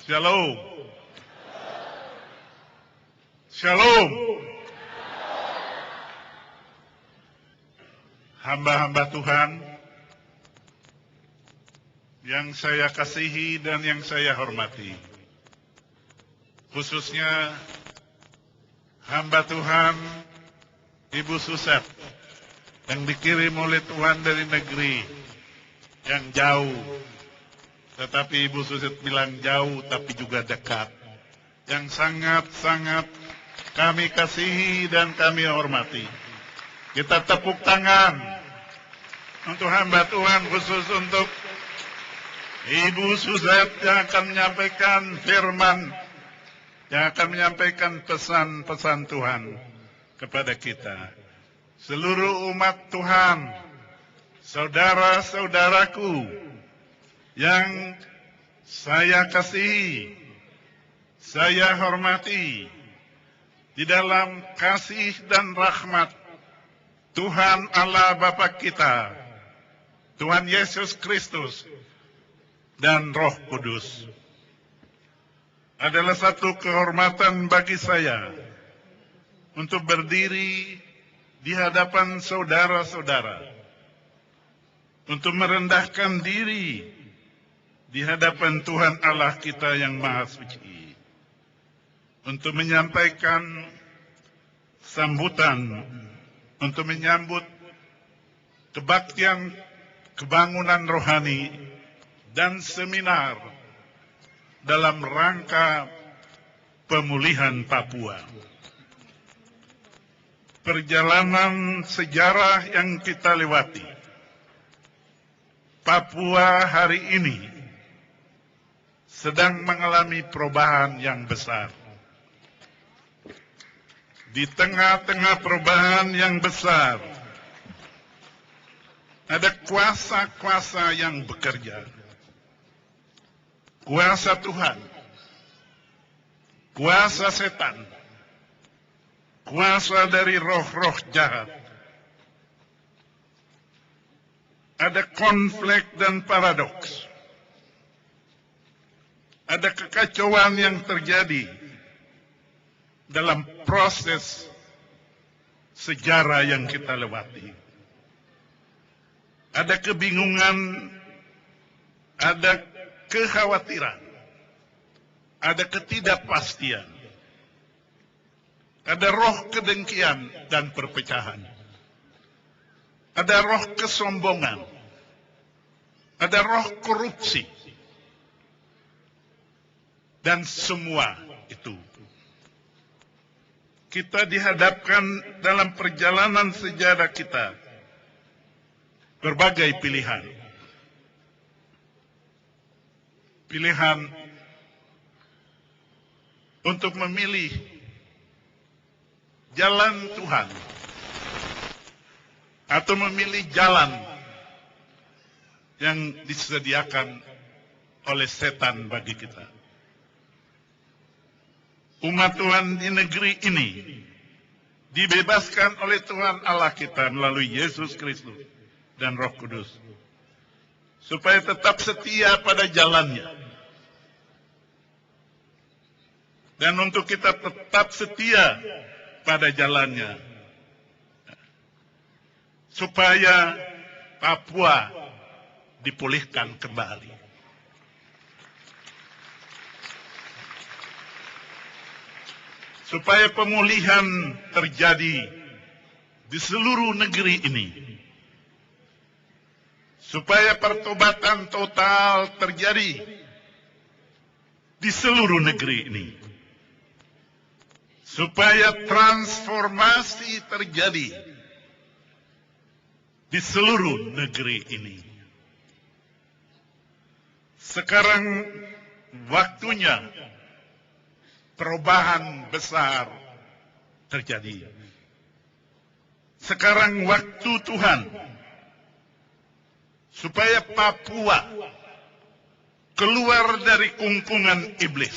Shalom. Shalom. Hamba-hamba Tuhan yang saya kasihi dan yang saya hormati, khususnya hamba Tuhan Ibu Suset yang dikirim oleh Tuhan dari negeri yang jauh, tetapi Ibu Suset bilang jauh tapi juga dekat, yang sangat-sangat kami kasihi dan kami hormati. Kita tepuk tangan untuk hamba Tuhan, khusus untuk Ibu Suset yang akan menyampaikan firman, yang akan menyampaikan pesan-pesan Tuhan kepada kita. Seluruh umat Tuhan, saudara-saudaraku yang saya kasihi, saya hormati, di dalam kasih dan rahmat Tuhan Allah Bapa kita, Tuhan Yesus Kristus, dan Roh Kudus. Adalah satu kehormatan bagi saya untuk berdiri di hadapan saudara-saudara, untuk merendahkan diri di hadapan Tuhan Allah kita yang Maha Suci, untuk menyampaikan sambutan, untuk menyambut kebaktian kebangunan rohani dan seminar dalam rangka pemulihan Papua. Perjalanan sejarah yang kita lewati, Papua hari ini sedang mengalami perubahan yang besar. Di tengah-tengah perubahan yang besar, ada kuasa-kuasa yang bekerja. Kuasa Tuhan, kuasa setan, kuasa dari roh-roh jahat. Ada konflik dan paradoks. Ada kekacauan yang terjadi dalam proses sejarah yang kita lewati. Ada kebingungan, ada kekhawatiran, ada ketidakpastian, ada roh kedengkian dan perpecahan, ada roh kesombongan, ada roh korupsi, dan semua itu kita dihadapkan dalam perjalanan sejarah kita berbagai pilihan. Pilihan untuk memilih jalan Tuhan atau memilih jalan yang disediakan oleh setan bagi kita. Umat Tuhan di negeri ini dibebaskan oleh Tuhan Allah kita melalui Yesus Kristus dan Roh Kudus, supaya tetap setia pada jalannya. Dan untuk kita tetap setia pada jalannya, supaya Papua dipulihkan kembali. Supaya pemulihan terjadi di seluruh negeri ini. Supaya pertobatan total terjadi di seluruh negeri ini. Supaya transformasi terjadi di seluruh negeri ini. Sekarang waktunya perubahan besar terjadi. Sekarang waktu Tuhan supaya Papua keluar dari kungkungan iblis,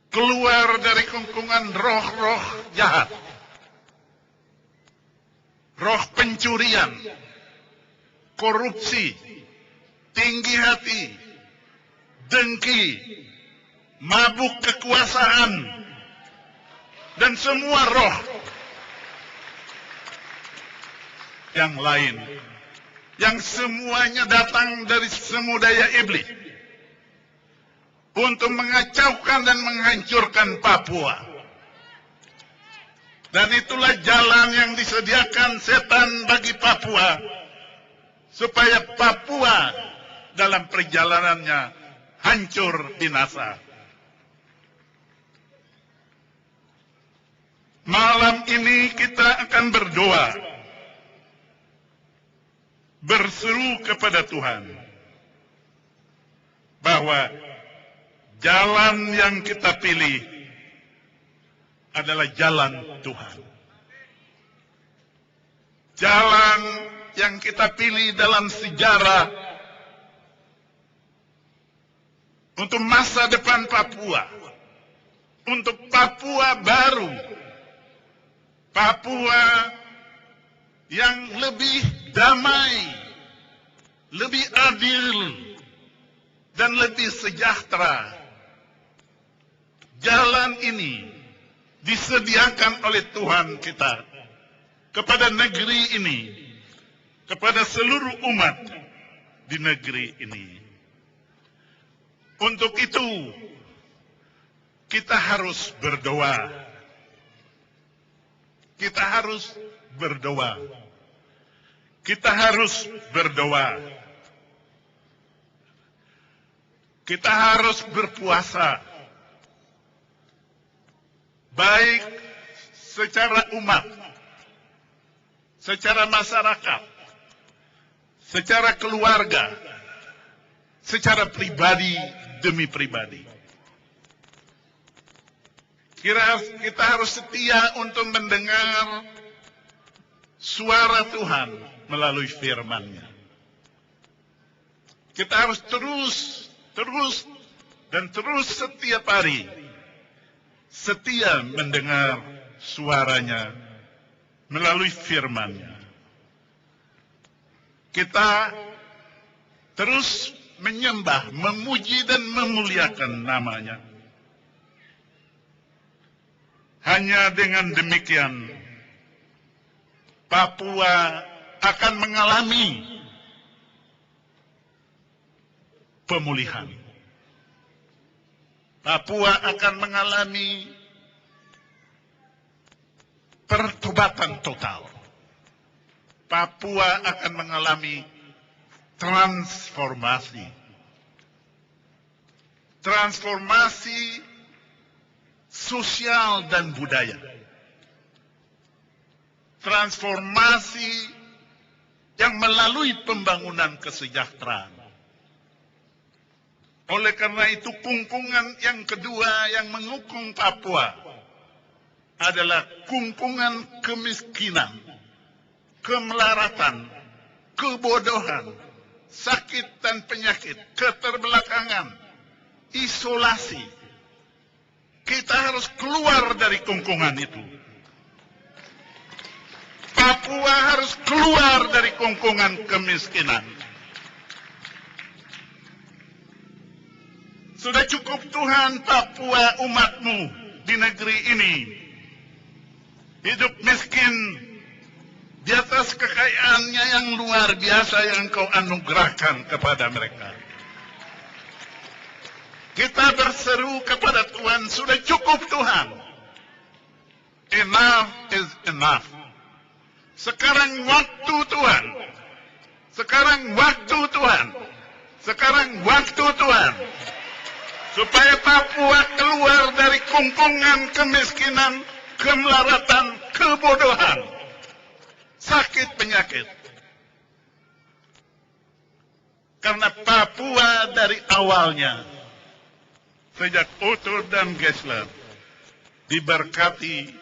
keluar dari kungkungan roh-roh jahat, roh pencurian, korupsi, tinggi hati, dengki, mabuk kekuasaan, dan semua roh yang lain, yang semuanya datang dari semu daya iblis untuk mengacaukan dan menghancurkan Papua. Dan itulah jalan yang disediakan setan bagi Papua, supaya Papua dalam perjalanannya hancur binasa. Malam ini kita akan berdoa, berseru kepada Tuhan bahwa jalan yang kita pilih adalah jalan Tuhan. Jalan yang kita pilih dalam sejarah untuk masa depan Papua, untuk Papua baru, Papua yang lebih damai, lebih adil, dan lebih sejahtera. Jalan ini disediakan oleh Tuhan kita kepada negeri ini, kepada seluruh umat di negeri ini. Untuk itu, kita harus berdoa. Kita harus berdoa. Kita harus berdoa. Kita harus berpuasa. Baik secara umat, secara masyarakat, secara keluarga, secara pribadi demi pribadi. Kita harus setia untuk mendengar suara Tuhan melalui firman-Nya. Kita harus terus setiap hari setia mendengar suaranya melalui firman-Nya. Kita terus menyembah, memuji dan memuliakan nama-Nya. Hanya dengan demikian Papua akan mengalami pemulihan. Papua akan mengalami pertobatan total. Papua akan mengalami transformasi. Transformasi sosial dan budaya. Transformasi yang melalui pembangunan kesejahteraan. Oleh karena itu, kungkungan yang kedua yang mengukung Papua adalah kungkungan kemiskinan, kemelaratan, kebodohan, sakit dan penyakit, keterbelakangan, isolasi. Kita harus keluar dari kungkungan itu. Papua harus keluar dari kungkungan kemiskinan. Sudah cukup Tuhan Papua umatmu di negeri ini hidup miskin di atas kekayaannya yang luar biasa yang Engkau anugerahkan kepada mereka. Kita berseru kepada Tuhan, sudah cukup Tuhan. Enough is enough. Sekarang waktu Tuhan. Sekarang waktu Tuhan. Sekarang waktu Tuhan. Supaya Papua keluar dari kungkungan kemiskinan, kemelaratan, kebodohan, sakit penyakit. Karena Papua dari awalnya, sejak Otto dan Gessler, diberkati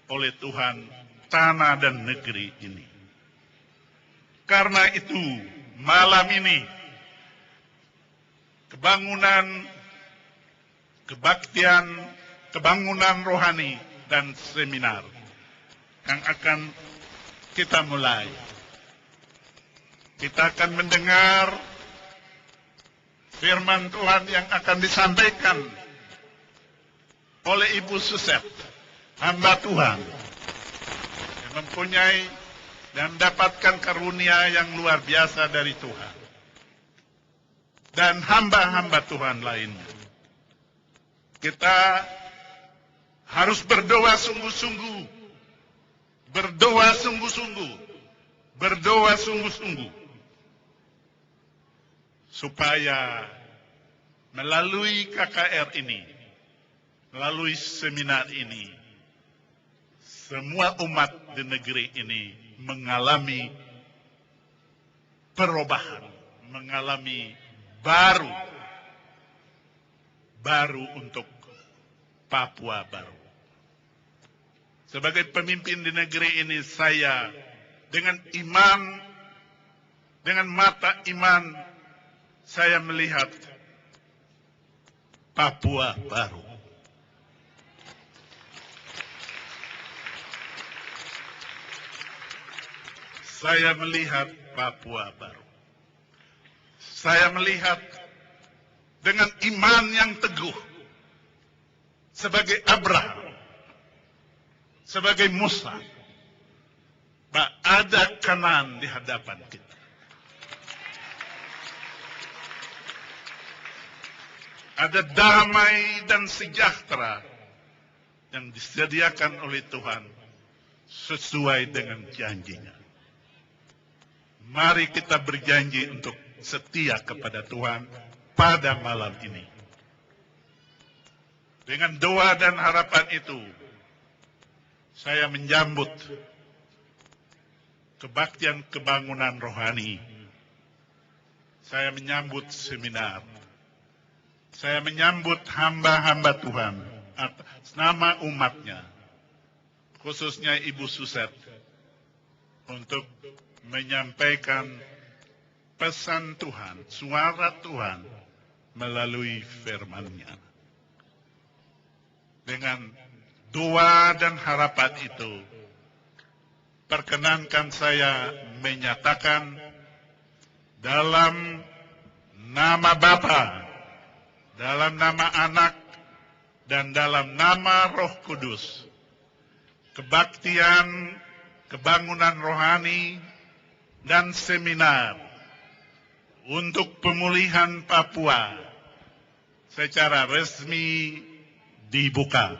oleh Tuhan tanah dan negeri ini. Karena itu, malam ini, kebangunan, kebaktian, kebangunan rohani, dan seminar yang akan kita mulai. Kita akan mendengar firman Tuhan yang akan disampaikan oleh Ibu Suset, hamba Tuhan, yang mempunyai dan dapatkan karunia yang luar biasa dari Tuhan. Dan hamba-hamba Tuhan lainnya. Kita harus berdoa sungguh-sungguh. Berdoa sungguh-sungguh. Berdoa sungguh-sungguh. Supaya melalui KKR ini, melalui seminar ini, semua umat di negeri ini mengalami perubahan, mengalami baru untuk Papua baru. Sebagai pemimpin di negeri ini, saya dengan iman, dengan mata iman, saya melihat Papua baru. Saya melihat Papua baru. Saya melihat dengan iman yang teguh, sebagai Abraham, sebagai Musa, bahwa ada Kanaan di hadapan kita. Ada damai dan sejahtera yang disediakan oleh Tuhan sesuai dengan janjinya. Mari kita berjanji untuk setia kepada Tuhan pada malam ini. Dengan doa dan harapan itu, saya menyambut kebaktian kebangunan rohani. Saya menyambut seminar. Saya menyambut hamba-hamba Tuhan atas nama umatnya, khususnya Ibu Suset, untuk menyampaikan pesan Tuhan, suara Tuhan melalui firman-Nya. Dengan doa dan harapan itu, perkenankan saya menyatakan dalam nama Bapa, dalam nama Anak, dan dalam nama Roh Kudus, kebaktian, kebangunan rohani, dan seminar untuk pemulihan Papua secara resmi dibuka.